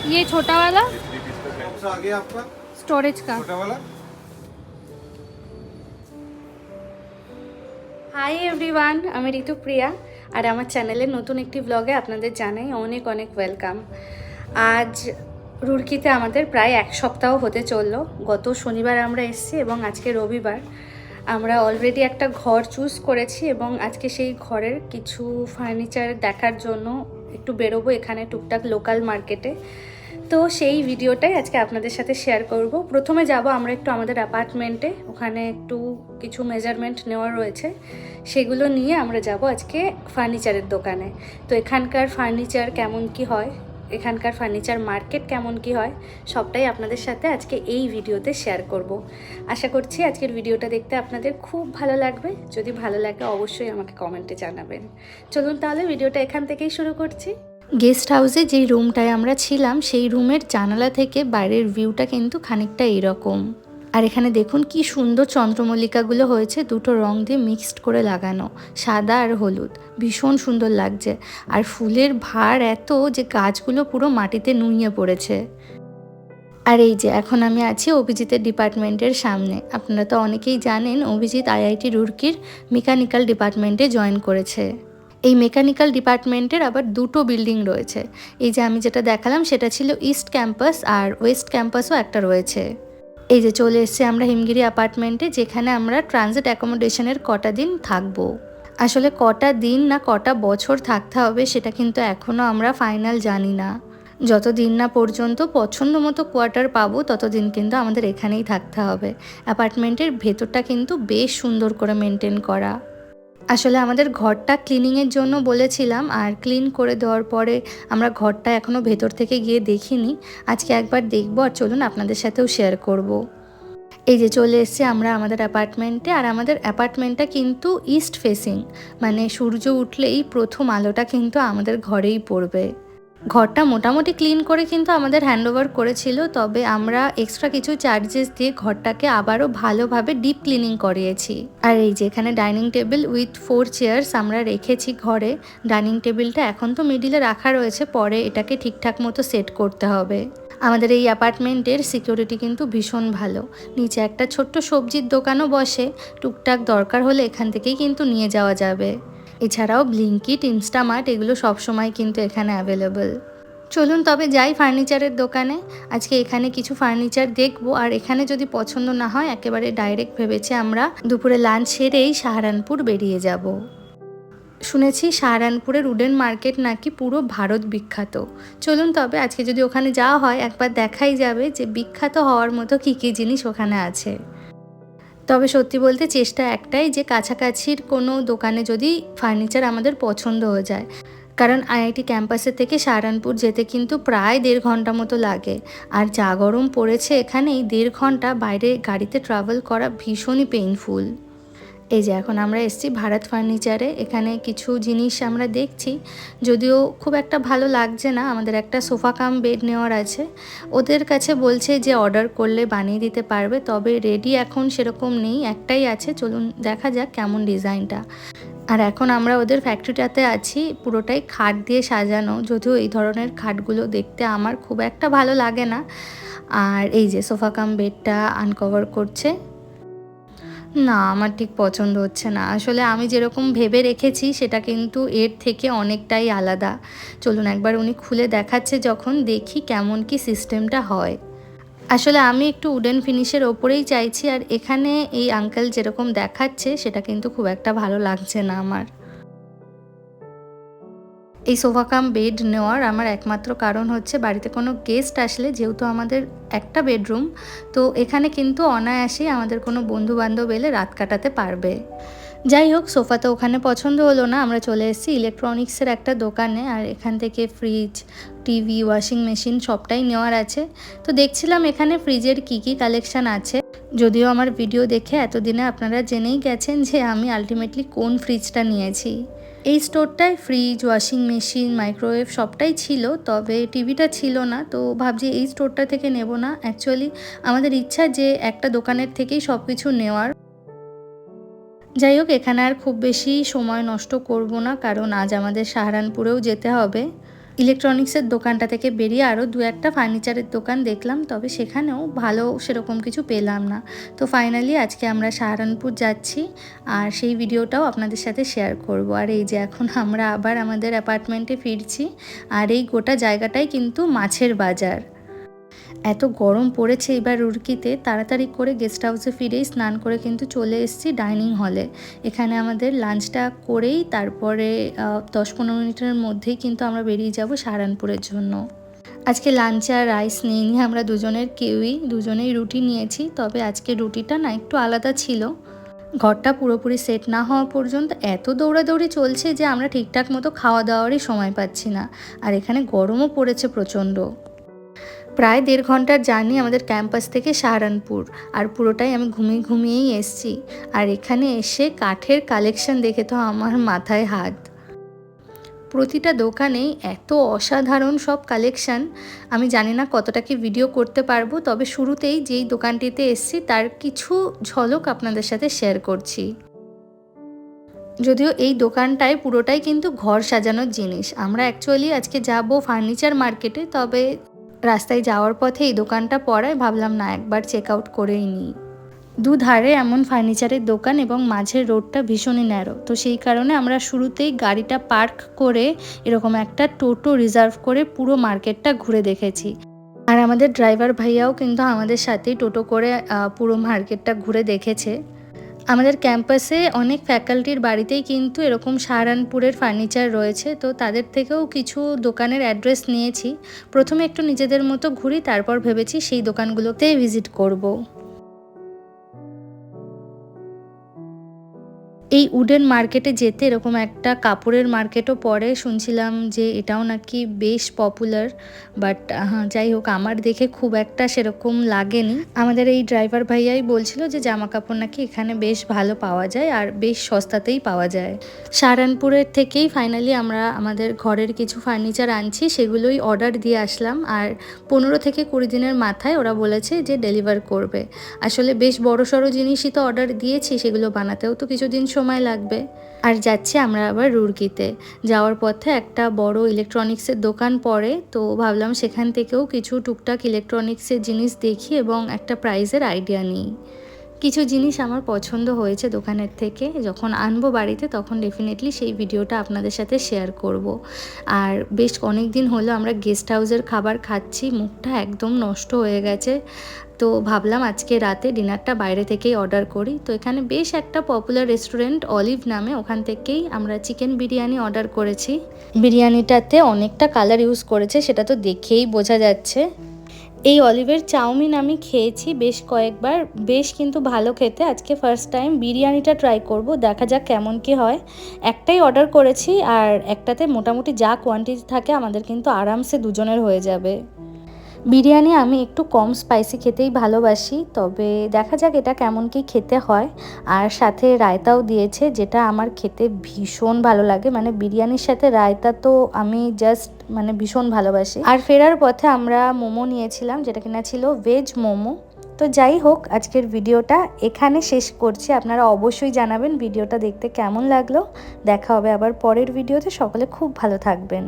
ये छोटा वाला आगे आपका स्टोरेज का। छोटा वाला। হাই এভরিওয়ান, আমি ঋতুপ্রিয়া আর আমার চ্যানেলের নতুন একটি ব্লগে আপনাদের জানাই অনেক অনেক ওয়েলকাম। আজ রুরকিতে আমাদের প্রায় এক সপ্তাহ হতে চললো। গত শনিবার আমরা এসেছি এবং আজকে রবিবার। আমরা অলরেডি একটা ঘর চুজ করেছি এবং আজকে সেই ঘরের কিছু ফার্নিচার দেখার জন্য একটু বেরোবো এখানে টুকটাক লোকাল মার্কেটে। তো সেই ভিডিওটাই আজকে আপনাদের সাথে শেয়ার করব। প্রথমে যাব আমরা একটু আমাদের অ্যাপার্টমেন্টে, ওখানে একটু কিছু মেজারমেন্ট নেওয়া রয়েছে, সেগুলো নিয়ে আমরা যাব আজকে ফার্নিচারের দোকানে। তো এখানকার ফার্নিচার কেমন কি হয়, এখানকার ফার্নিচার মার্কেট কেমন কি হয়, সবটাই আপনাদের সাথে আজকে এই ভিডিওতে শেয়ার করব। আশা করছি আজকের ভিডিওটা দেখতে আপনাদের খুব ভালো লাগবে। যদি ভালো লাগে অবশ্যই আমাকে কমেন্টে জানাবেন। চলুন তাহলে ভিডিওটা এখান থেকেই শুরু করছি। গেস্ট হাউসে যেই রুমটায় আমরা ছিলাম সেই রুমের জানালা থেকে বাইরের ভিউটা কিন্তু খানিকটা এরকম। আর এখানে দেখুন কি সুন্দর চন্দ্রমল্লিকাগুলো হয়েছে, দুটো রং দিয়ে মিক্সড করে লাগানো, সাদা আর হলুদ, ভীষণ সুন্দর লাগছে। আর ফুলের ভার এত যে গাছগুলো পুরো মাটিতে নুইয়ে পড়েছে। আর এই যে এখন আমি আছি অভিজিতের ডিপার্টমেন্টের সামনে। আপনারা তো অনেকেই জানেন অভিজিৎ আইআইটি রুরকির মেকানিক্যাল ডিপার্টমেন্টে জয়েন করেছে। এই মেকানিক্যাল ডিপার্টমেন্টের আবার দুটো বিল্ডিং রয়েছে। এই যে আমি যেটা দেখালাম সেটা ছিল ইস্ট ক্যাম্পাস, আর ওয়েস্ট ক্যাম্পাসও একটা রয়েছে। এই যে চলে এসেছি আমরা হিমগিরি অ্যাপার্টমেন্টে, যেখানে আমরা ট্রানজিট অ্যাকোমোডেশনের কটা দিন থাকবো। আসলে কটা দিন না কটা বছর থাকতে হবে সেটা কিন্তু এখনও আমরা ফাইনাল জানি না। যতদিন না পর্যন্ত পছন্দ মতো কোয়ার্টার পাবো ততদিন কিন্তু আমাদের এখানেই থাকতে হবে। অ্যাপার্টমেন্টের ভেতরটা কিন্তু বেশ সুন্দর করে মেনটেন করা। আসলে আমাদের ঘরটা ক্লিনিংয়ের জন্য বলেছিলাম, আর ক্লিন করে দেওয়ার পরে আমরা ঘরটা এখনও ভেতর থেকে গিয়ে দেখিনি। আজকে একবার দেখবো, আর চলুন আপনাদের সাথেও শেয়ার করব। এই যে চলে এসেছি আমরা আমাদের অ্যাপার্টমেন্টে, আর আমাদের অ্যাপার্টমেন্টটা কিন্তু ইস্ট ফেসিং, মানে সূর্য উঠলেই প্রথম আলোটা কিন্তু আমাদের ঘরেই পড়বে। ঘরটা মোটামুটি ক্লিন করে কিন্তু আমাদের হ্যান্ডওভার করেছিল, তবে আমরা এক্সট্রা কিছু চার্জেস দিয়ে ঘরটাকে আবারও ভালোভাবে ডিপ ক্লিনিং করিয়েছি। আর এই যে এখানে ডাইনিং টেবিল উইথ 4 চেয়ার্স আমরা রেখেছি ঘরে। ডাইনিং টেবিলটা এখন তো মিডিলে রাখা রয়েছে, পরে এটাকে ঠিকঠাক মতো সেট করতে হবে। আমাদের এই অ্যাপার্টমেন্টের সিকিউরিটি কিন্তু ভীষণ ভালো। নিচে একটা ছোট্ট সবজির দোকানও বসে, টুকটাক দরকার হলে এখান থেকেই কিন্তু নিয়ে যাওয়া যাবে। এছাড়াও ব্লিঙ্কিট, ইনস্টামার্ট এগুলো সবসময় কিন্তু এখানে অ্যাভেলেবল। চলুন তবে যাই ফার্নিচারের দোকানে। আজকে এখানে কিছু ফার্নিচার দেখবো, আর এখানে যদি পছন্দ না হয় একেবারে ডাইরেক্ট ভেবেছে আমরা দুপুরে লাঞ্চ সেরেই সাহারানপুর বেরিয়ে যাব। শুনেছি সাহারানপুরের উডেন মার্কেট নাকি পুরো ভারত বিখ্যাত। চলুন তবে আজকে যদি ওখানে যাওয়া হয় একবার দেখাই যাবে যে বিখ্যাত হওয়ার মতো কী কী জিনিস ওখানে আছে। তবে সত্যি বলতে চেষ্টা একটাই যে কাছাকাছির কোনো দোকানে যদি ফার্নিচার আমাদের পছন্দ হয়ে যায়, কারণ আইআইটি ক্যাম্পাসের থেকে সাহারানপুর যেতে কিন্তু প্রায় 1.5 ঘন্টা মতো লাগে। আর যা গরম পড়েছে এখানে, এই 1.5 ঘন্টা বাইরে গাড়িতে ট্রাভেল করা ভীষণই পেইনফুল। এই যে এখন আমরা এসেছি ভারত ফার্নিচারে, এখানে কিছু জিনিস আমরা দেখছি, যদিও খুব একটা ভালো লাগছে না। আমাদের একটা সোফা কাম বেড নেওয়ার আছে, ওদের কাছে বলছে যে অর্ডার করলে বানিয়ে দিতে পারবে, তবে রেডি এখন সেরকম নেই, একটাই আছে। চলুন দেখা যাক কেমন ডিজাইনটা। আর এখন আমরা ওদের ফ্যাক্টরিটাতে আছি, পুরোটাই খাট দিয়ে সাজানো, যদিও এই ধরনের খাটগুলো দেখতে আমার খুব একটা ভালো লাগে না। আর এই যে সোফা কাম বেডটা আনকভার করছে। না, আমার ঠিক পছন্দ হচ্ছে না। আসলে আমি যেরকম ভেবে রেখেছি সেটা কিন্তু এর থেকে অনেকটাই আলাদা। চলুন একবার উনি খুলে দেখাচ্ছে যখন, দেখি কেমন কি সিস্টেমটা হয়। আসলে আমি একটু উডেন ফিনিশের ওপরেই চাইছি, আর এখানে এই আঙ্কেল যেরকম দেখাচ্ছে সেটা কিন্তু খুব একটা ভালো লাগছে না আমার। এই সোফা কাম বেড নেওয়ার আমার একমাত্র কারণ হচ্ছে বাড়িতে কোনো গেস্ট আসলে, যেহেতু আমাদের একটা বেডরুম, তো এখানে কিন্তু অনায়াসেই আমাদের কোনো বন্ধু বান্ধব এলে রাত কাটাতে পারবে। যাই হোক, সোফা তো ওখানে পছন্দ হলো না, আমরা চলে এসেছি ইলেকট্রনিক্সের একটা দোকানে, আর এখান থেকে ফ্রিজ, টিভি, ওয়াশিং মেশিন সবটাই নেওয়ার আছে। তো দেখছিলাম এখানে ফ্রিজের কী কী কালেকশান আছে। যদিও আমার ভিডিও দেখে এতদিনে আপনারা জেনেই গেছেন যে আমি আলটিমেটলি কোন ফ্রিজটা নিয়েছি। এই স্টোরটায় ফ্রিজ, ওয়াশিং মেশিন, মাইক্রোওয়েভ সবটাই ছিল, তবে টিভিটা ছিল না। তো ভাবছি এই স্টোরটা থেকে নেব না। অ্যাকচুয়ালি আমাদের ইচ্ছা যে একটা দোকানের থেকেই সব কিছু নেওয়ার। যাই হোক, এখানে আর খুব বেশি সময় নষ্ট করব না, কারণ আজ আমাদের সাহারানপুরেও যেতে হবে। ইলেকট্রনিক্সের দোকানটা থেকে বেরিয়ে আরও দু একটা ফার্নিচারের দোকান দেখলাম, তবে সেখানেও ভালো সেরকম কিছু পেলাম না। তো ফাইনালি আজকে আমরা সাহারানপুর যাচ্ছি, আর সেই ভিডিওটাও আপনাদের সাথে শেয়ার করব। আর এই যে এখন আমরা আবার আমাদের অ্যাপার্টমেন্টে ফিরছি, আর এই গোটা জায়গাটাই কিন্তু মাছের বাজার। এত গরম পড়েছে এবার রুরকিতে, তাড়াতাড়ি করে গেস্ট হাউসে ফিরেই স্নান করে কিন্তু চলে এসেছি ডাইনিং হলে। এখানে আমাদের লাঞ্চটা করেই তারপরে 10-15 মিনিটের মধ্যেই কিন্তু আমরা বেরিয়ে যাব সাহারানপুরের জন্য। আজকে লাঞ্চে আর রাইস নিইনি আমরা দুজনেই রুটি নিয়েছি, তবে আজকে রুটিটা না একটু আলাদা ছিল। ঘরটা পুরোপুরি সেট না হওয়া পর্যন্ত এত দৌড়াদৌড়ি চলছে যে আমরা ঠিকঠাক মতো খাওয়া দাওয়ারই সময় পাচ্ছি না, আর এখানে গরমও পড়েছে প্রচণ্ড। প্রায় 1.5 ঘন্টার জার্নি আমাদের ক্যাম্পাস থেকে সাহারানপুর, আর পুরোটাই আমি ঘুমিয়েই এসেছি। আর এখানে এসে কাঠের কালেকশন দেখে তো আমার মাথায় হাত। প্রতিটা দোকানেই এত অসাধারণ সব কালেকশন, আমি জানি না কতটা কি ভিডিও করতে পারবো, তবে শুরুতেই যেই দোকানটিতে এসেছি তার কিছু ঝলক আপনাদের সাথে শেয়ার করছি। যদিও এই দোকানটায় পুরোটাই কিন্তু ঘর সাজানোর জিনিস। আমরা অ্যাকচুয়ালি আজকে যাব ফার্নিচার মার্কেটে, তবে রাস্তায় যাওয়ার পথে এই দোকানটা পড়ায় ভাবলাম না একবার চেক আউট করেই নিই। দুধারে এমন ফার্নিচারের দোকান এবং মাঝের রোডটা ভীষণই ন্যারো, তো সেই কারণে আমরা শুরুতেই গাড়িটা পার্ক করে এরকম একটা টোটো রিজার্ভ করে পুরো মার্কেটটা ঘুরে দেখেছি। আর আমাদের ড্রাইভার ভাইয়াও কিন্তু আমাদের সাথেই টোটো করে পুরো মার্কেটটা ঘুরে দেখেছে। আমাদের ক্যাম্পাসে অনেক ফ্যাকাল্টির বাড়িতেই কিন্তু এরকম সাহারানপুরের ফার্নিচার রয়েছে, তো তাদের থেকেও কিছু দোকানের অ্যাড্রেস নিয়েছি। প্রথমে একটু নিজেদের মতো ঘুরি, তারপর ভেবেছি সেই দোকানগুলোতে ভিজিট করব। এই উডেন মার্কেটে যেতে এরকম একটা কাপড়ের মার্কেটও পড়ে, শুনছিলাম যে এটাও নাকি বেশ পপুলার, বাট যাই হোক আমার দেখে খুব একটা সেরকম লাগেনি। আমাদের এই ড্রাইভার ভাইয়াই বলছিল যে জামা কাপড় নাকি এখানে বেশ ভালো পাওয়া যায় আর বেশ সস্তাতেই পাওয়া যায়। সাহারানপুরের থেকেই ফাইনালি আমরা আমাদের ঘরের কিছু ফার্নিচার আনছি, সেগুলোই অর্ডার দিয়ে আসলাম। আর 15 থেকে 20 দিনের মাথায় ওরা বলেছে যে ডেলিভার করবে। আসলে বেশ বড়সড় জিনিসই তো অর্ডার দিয়েছি, সেগুলো বানাতেও তো কিছুদিন সময় লাগবে। আর যাচ্ছি আমরা আবার রুরকিতে। যাওয়ার পথে একটা বড় ইলেকট্রনিক্সের দোকান পড়ে, তো ভাবলাম সেখান থেকেও কিছু টুকটাক ইলেকট্রনিক্সের জিনিস দেখি এবং একটা প্রাইসের আইডিয়া নিই। কিছু জিনিস আমার পছন্দ হয়েছে দোকানের থেকে, যখন আনবো বাড়িতে তখন ডেফিনেটলি সেই ভিডিওটা আপনাদের সাথে শেয়ার করব। আর বেশ অনেক দিন হলো আমরা গেস্ট হাউসের খাবার খাচ্ছি, মুখটা একদম নষ্ট হয়ে গেছে, তো ভাবলাম আজকে রাতে ডিনারটা বাইরে থেকেই অর্ডার করি। তো এখানে বেশ একটা পপুলার রেস্টুরেন্ট অলিভ নামে, ওখান থেকেই আমরা চিকেন বিরিয়ানি অর্ডার করেছি। বিরিয়ানিটাতে অনেকটা কালার ইউজ করেছে, সেটা তো দেখেই বোঝা যাচ্ছে। এই অলিভের চাউমিন আমি খেয়েছি বেশ কয়েকবার, বেশ কিন্তু ভালো খেতে। আজকে ফার্স্ট টাইম বিরিয়ানিটা ট্রাই করব, দেখা যাক কেমন কি হয়। একটাই অর্ডার করেছি, আর একটাতে মোটামুটি যা কোয়ান্টিটি থাকে আমাদের কিন্তু আরামসে দুজনের হয়ে যাবে। বিরিয়ানি আমি একটু কম স্পাইসি খেতেই ভালোবাসি, তবে দেখা যাক এটা কেমন কি খেতে হয়। আর সাথে রায়তাও দিয়েছে, যেটা আমার খেতে ভীষণ ভালো লাগে, মানে বিরিয়ানির সাথে রায়তা তো আমি জাস্ট ভীষণ ভালোবাসি। আর ফেরার পথে আমরা মোমো নিয়েছিলাম, যেটা কিনা ছিল ভেজ মোমো। তো যাই হোক, আজকের ভিডিওটা এখানে শেষ করছি। আপনারা অবশ্যই জানাবেন ভিডিওটা দেখতে কেমন লাগলো। দেখা হবে আবার পরের ভিডিওতে। সকলে খুব ভালো থাকবেন।